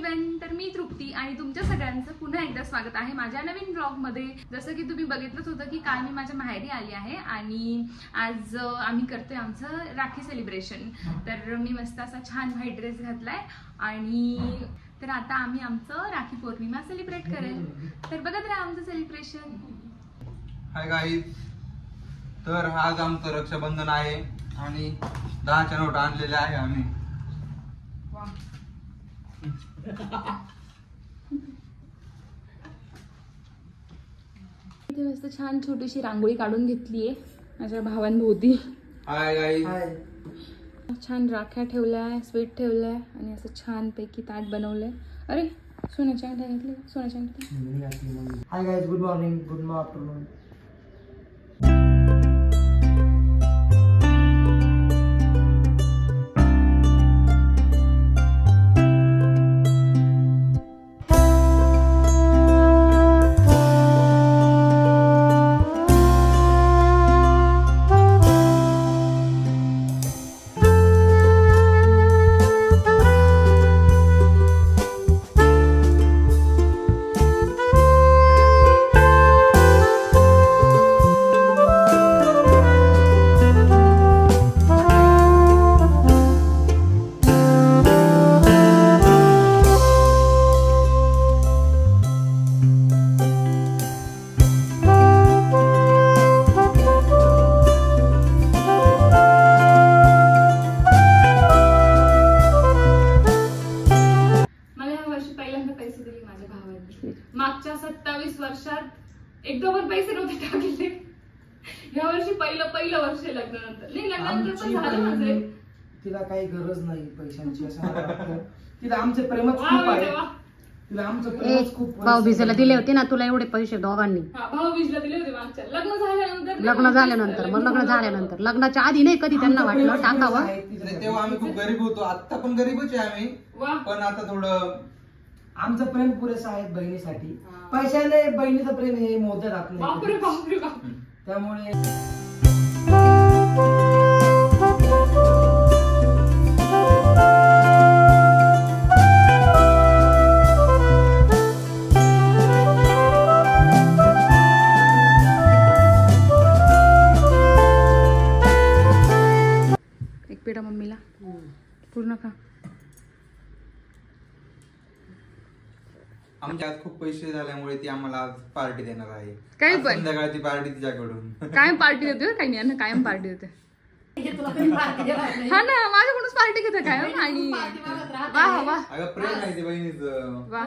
Everyone, तर मी तृप्ती आणि तुमच्या सगळ्यांचं पुन्हा एकदा स्वागत आहे माझ्या नवीन ब्लॉगमध्ये। जसं की तुम्ही बघितलंच होतं की काल मी माझ्या माहेरी आली आहे आणि आज आम्ही करतोय आमचं राखी सेलिब्रेशन। तर मी मस्त असा छान व्हाईट ड्रेस घातलाय आणि तर आता आम्ही आमचं राखी पौर्णिमा सेलिब्रेट करेल। तर बघत राहा आमचं सेलिब्रेशन। हाय गाईज, तर आज आमचं रक्षाबंधन आहे आणि 10च्या नोट आणलेल्या आहे आम्ही। इथे मस्त छान छोटीशी रांगोळी काढून घेतलीये माझ्या भावांभोवती। हाय गाईज, छान राख्या ठेवल्या, स्वीट ठेवलंय आणि असं छान पैकी ताट बनवलंय। अरे सोन्याच्या अंगठ्या घातल्या, सोन्याच्या अंगठ्या। Hi guys, good morning, good afternoon. मागच्या 27 वर्षात एकदा पण पैसे नव्हते टाकले। या वर्षी पहिलं वर्ष लग्नानंतर। नाही लग्नानंतर पण झालं माझे। तिला काही गरज नाही पैशांची असं मला वाटतं। तिला आमचे प्रेमच खूप आहे। तिला आमचं प्रेमच खूप। भाऊबीजेला दिले होते ना तुला एवढे पैसे दोघांनी? भाऊबीजेला दिले होते मागच्या लग्न झाल्यानंतर। लग्न झाल्यानंतर लग्नाच्या आधी नाही कधी त्यांना वाटलं टाकावं? तेव्हा आम्ही खूप गरीब होतो, आता पण गरीबच आहे आम्ही, पण आता थोडं आमचं प्रेम पुरेसं आहे बहिणीसाठी। पैशाने बहिणीचं प्रेम हे मोजत राहत नाही, त्यामुळे एक पेढा मम्मीला पूर्ण खा। आमच्या आज खूप पैसे झाल्यामुळे ती आम्हाला आज पार्टी देणार आहे। काय आज पण? संध्याकाळची पार्टी तिच्याकडून। कायम पार्टी देते काही नाही, यांना कायम पार्टी देते। हा ना, माझ्याकडूनच पार्टी घेते कायम आणि वाह वाह, अगं प्रेम आहे ते बहिणीचं। वाह।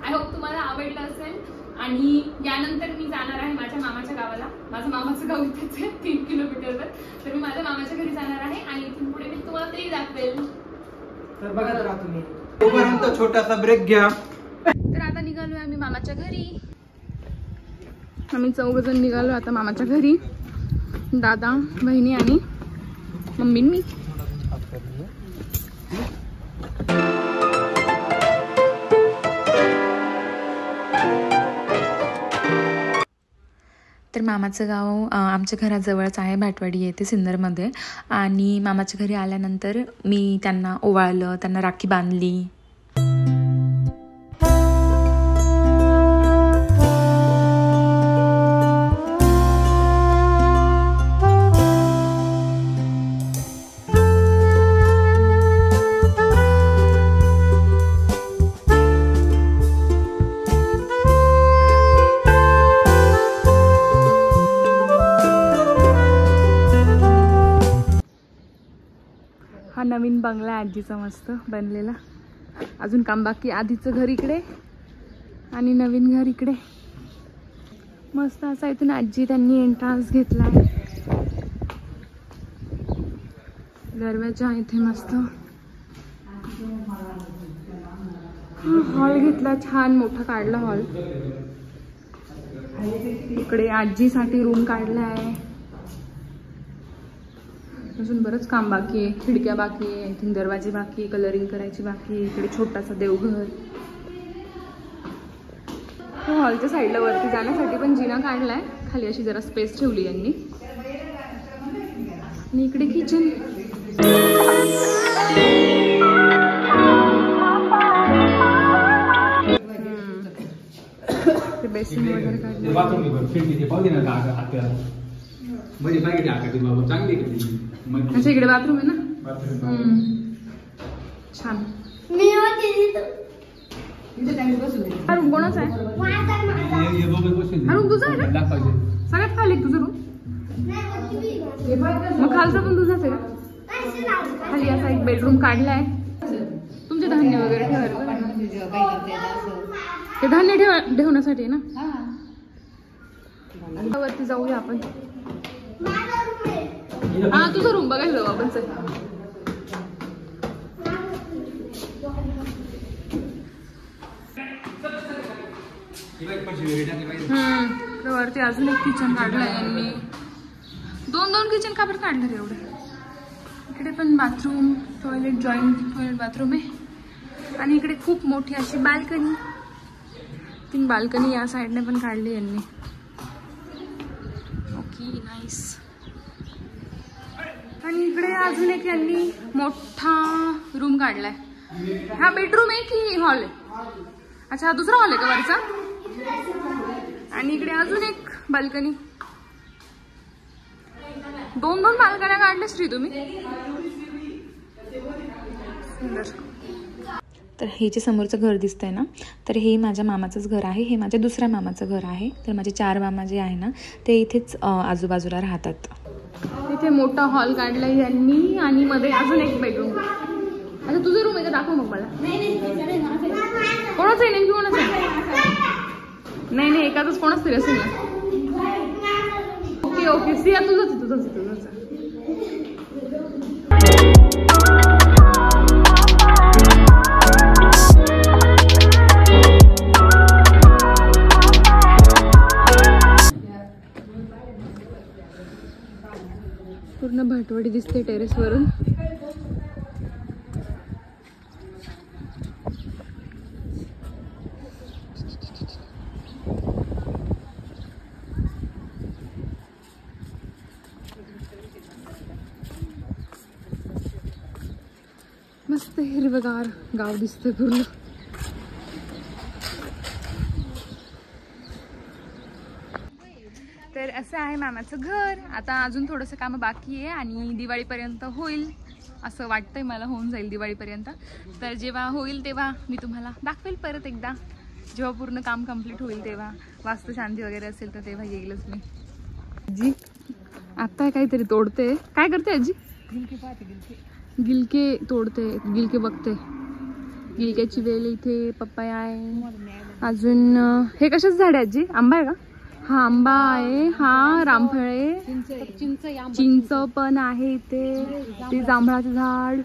आय होप तुम्हाला आवडलं असेल आणि यानंतर मी जाणार आहे माझ्या मामाच्या गावाला। माझं मामाचं गाव इथेच आहे 3 किलोमीटरवर। तर मी माझ्या मामाच्या घरी जाणार आहे आणि इथून पुढे मी तुम्हाला ते दाखवेल। तर बघा जरा तुम्ही तोपर्यंत छोटासा ब्रेक घ्या। तर आता निघालोय आम्ही मामाच्या घरी। आम्ही 4 जण निघालो आता मामाच्या घरी, दादा, बहिणी आणि मम्मी मी। तर मामाचं गाव आमच्या घराजवळच आहे, भाटवाडी येथे सिन्नरमध्ये। आणि मामाच्या घरी आल्यानंतर मी त्यांना ओवाळलं, त्यांना राखी बांधली। हा नवीन बंगला आजीचा मस्त बनलेला, अजून काम बाकी। आधीचं घर इकडे आणि नवीन घर इकडे। मस्त असा इथून आजी त्यांनी एंट्रन्स घेतलाय। दरवाजा इथे मस्त हॉल घेतला, छान मोठा काढला हॉल। इकडे आजीसाठी रूम काढला आहे। अजून बरंच काम बाकी आहे. खिडक्या बाकी आहे, आय थिंक दरवाजे बाकी आहे, कलरिंग करायची बाकी आहे. इकडे छोटासा देवघर. हॉलच्या साईडला वरती जाण्यासाठी पण जिना काढलाय. खाली अशी जरा स्पेस ठेवली यांनी. आणि इकडे किचन. बेसिन वगैरे काढलं. अच्छा इकडे बाथरूम आहे ना. छान. हा रूम कोणाचा आहे? हा रूम तुझा आहे ना? सगळ्यात खाली तुझं रूम. मग खालचा पण तुझाच आहे का? खाली असा एक बेडरूम काढलाय. तुमचे धान्य वगैरे ठेवायला. ते धान्य ठेवण्यासाठी आहे ना. वरती जाऊया आपण. हा तुझा रूम बघायला जाऊ आपण. चल वरती अजून एक किचन काढलंय यांनी. दोन किचन का बरं काढलं रे एवढं. इकडे पण bathroom, toilet, joint toilet bathroom आहे. आणि इकडे खूप मोठी अशी बाल्कनी. ती बाल्कनी या साईडने पण काढली यांनी. Okay nice. आणि इकडे अजून एक यांनी मोठा रूम काढलाय. हा बेडरूम आहे की हॉल आहे? अच्छा हा दुसरा हॉल आहे का वरचा? आणि इकडे अजून एक बाल्कनी. दोन बाल्कन्या काढल्या श्री तुम्ही. सुंदर. तर हे जे समोरचं घर दिसतंय ना, तर हे माझ्या मामाचंच घर आहे. हे माझ्या दुसऱ्या मामाचं घर आहे. तर माझे 4 मामा जे आहे ना ते इथेच आजूबाजूला राहतात. इथे मोठा हॉल काढलाय यांनी. आणि मध्ये अजून एक बेडरूम. अच्छा तुझं रूम आहे का? दाखव मग मला. कोणाचं आहे नेमकी? कोणाचं आहे? नाही एकाच कोणाच तरी असेल ना. ओके सिया तुझंच पूर्ण भाटवाडी दिसते टेरेस वरून. मस्त हिरवगार गाव दिसतंय पूर्ण. तर असं आहे मामाचं घर. आता अजून थोडंसं काम बाकी आहे आणि दिवाळीपर्यंत होईल असं वाटतंय मला. होऊन जाईल दिवाळीपर्यंत. तर जेव्हा होईल तेव्हा मी तुम्हाला दाखवेल परत एकदा. जेव्हा पूर्ण काम कंप्लीट होईल तेव्हा. वास्तुशांती वगैरे असेल तर तेव्हा येईलच मी. आजी आता काहीतरी तोडते. काय करते आजी? गिलके तोडते. गिलके बघते. गिलक्याची वेल. इथे पप्पाया आहे. अजून हे कशाचं झाड आहे आजी? आंबा आहे का? हा आंबा आहे. हा रामफळ आहे. चिंच पण आहे इथे. ते जांभळाचं झाड.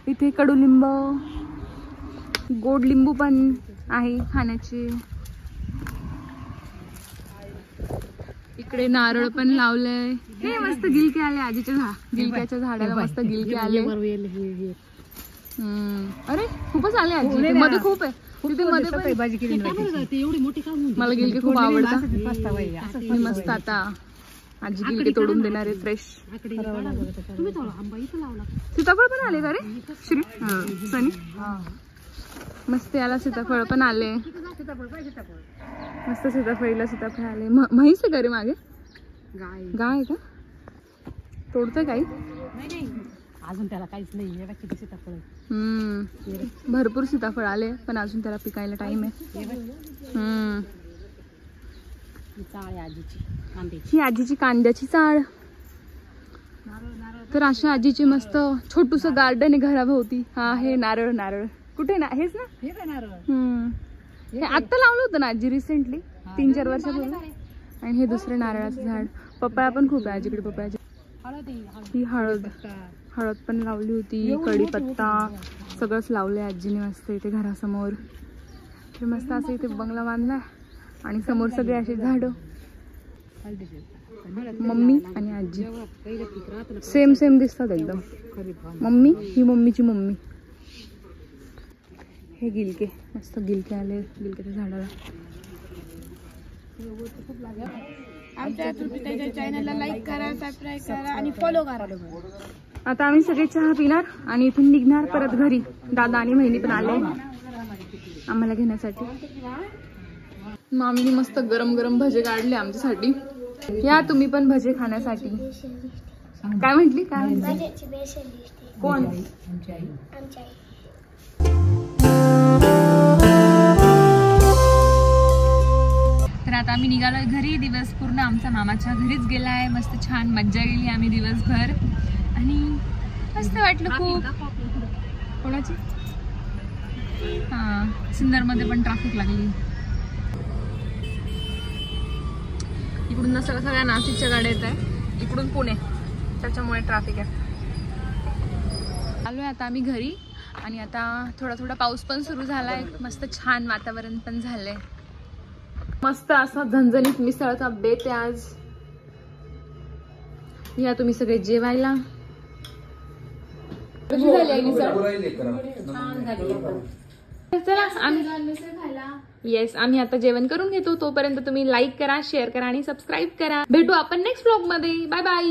इथे कडुलिंब, गोड लिंबू पण आहे खाण्याचे. इकडे नारळ पण लावलंय. हे मस्त गिलके आले आजीच्या गिलक्याच्या झाडाला. मस्त गिलके आले. अरे खूपच आले आजी. मध्ये खूप आहे तिथे. मध्ये भाजी केली. मला गिलके खूप आवडतात. मी मस्त आता आजी गिलके तोडून देणार आहे फ्रेश. सीताफळ पण आले का रे श्री? सनी मस्त. याला सीताफळ पण आले. मस्त सीताफळीला सीताफळ आले. म्हैस आहे का रे मागे? गाय का? तोडतोय काही? अजून त्याला काहीच नाही. सीताफळ भरपूर सीताफळ आले पण अजून त्याला पिकायला टाइम आहे. ही आजीची कांद्याची चाळ. तर अशा आजीची मस्त छोटूस गार्डन आहे घराभोवती. हा हे नारळ. नारळ कुठे ना? हेच ना? हे आत्ता लावलं होतं ना आजी रिसेंटली 3-4 वर्षापूर्वी. आणि हे दुसरं नारळाचं झाड. पपया पण खूप आहे आजीकडे. पपयाची ही हळद पण लावली होती. कढीपत्ता सगळंच लावलंय आजीने मस्त इथे घरासमोर. हे मस्त असं इथे बंगला बांधलाय. आणि समोर सगळे असे झाडं. मम्मी आणि आजी सेम सेम दिसतात एकदम. मम्मी ही मम्मीची मम्मी. हे गिलके मस्त गिलके आले गिलक्याच्या झाडाला. आमच्या चॅनलला लाईक करा, सबस्क्राईब करा आणि फॉलो करा. आता आम्ही सगळे चहा पिणार आणि इथून निघणार परत घरी. दादा आणि बहिणी पण आले आम्हाला घेण्यासाठी. मामीने मस्त गरम गरम भजे काढले आमच्यासाठी. या तुम्ही पण भजे खाण्यासाठी. काय म्हटली काय कोण? तर आता आम्ही निघालोय घरी. दिवस पूर्ण आमचा मामाच्या घरीच गेलाय. मस्त छान मज्जा गेली आम्ही दिवसभर आणि मस्त वाटलं खूप. कोणाची? हा सिन्नरमध्ये पण ट्रॅफिक लागली. इकडून सगळ्या नाशिकच्या गाड्या येत आहे, इकडून पुणे, त्याच्यामुळे ट्रॅफिक आहे. आलोय आता आम्ही घरी आणि आता थोडा थोडा पाऊस पण सुरू झालाय. मस्त छान वातावरण पण झालंय. मस्त असा झणझणीत मिसळचा बेत आहे आज. या तुम्ही सगळे जेवायला. कशी झाली आहे मिसळ? चला आम्ही आता जेवण करून घेतो. तोपर्यंत तुम्ही लाईक करा, शेअर करा आणि सबस्क्राईब करा. भेटू आपण नेक्स्ट व्लॉग मध्ये. Bye bye.